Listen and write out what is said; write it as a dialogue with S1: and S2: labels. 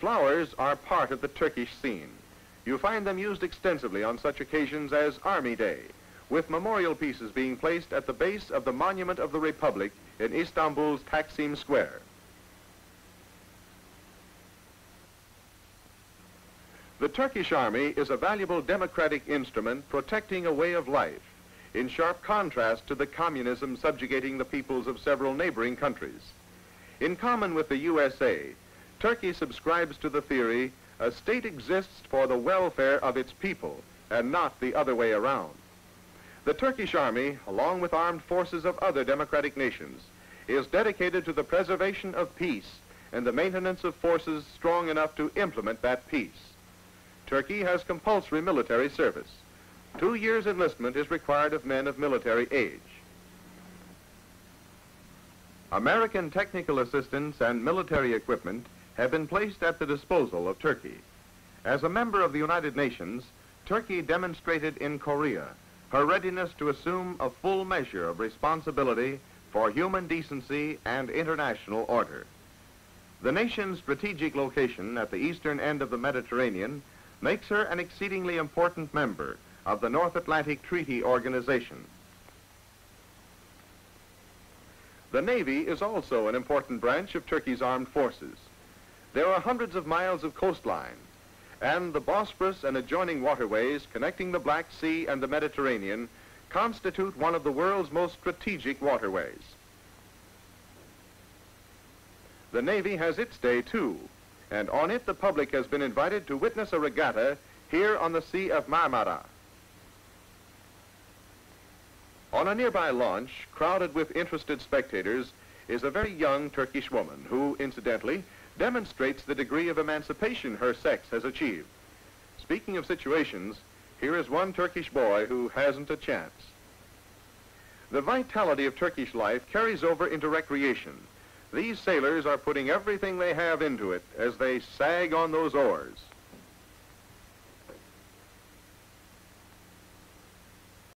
S1: Flowers are part of the Turkish scene. You find them used extensively on such occasions as Army Day, with memorial pieces being placed at the base of the Monument of the Republic in Istanbul's Taksim Square. The Turkish army is a valuable democratic instrument protecting a way of life, in sharp contrast to the communism subjugating the peoples of several neighboring countries. In common with the USA, Turkey subscribes to the theory a state exists for the welfare of its people and not the other way around. The Turkish army, along with armed forces of other democratic nations, is dedicated to the preservation of peace and the maintenance of forces strong enough to implement that peace. Turkey has compulsory military service. 2 years enlistment is required of men of military age. American technical assistance and military equipment have been placed at the disposal of Turkey. As a member of the United Nations, Turkey demonstrated in Korea her readiness to assume a full measure of responsibility for human decency and international order. The nation's strategic location at the eastern end of the Mediterranean makes her an exceedingly important member of the North Atlantic Treaty Organization. The Navy is also an important branch of Turkey's armed forces. There are hundreds of miles of coastline, and the Bosphorus and adjoining waterways connecting the Black Sea and the Mediterranean constitute one of the world's most strategic waterways. The Navy has its day too, and on it the public has been invited to witness a regatta here on the Sea of Marmara. On a nearby launch, crowded with interested spectators, is a very young Turkish woman who, incidentally, demonstrates the degree of emancipation her sex has achieved. Speaking of situations, here is one Turkish boy who hasn't a chance. The vitality of Turkish life carries over into recreation. These sailors are putting everything they have into it as they sag on those oars.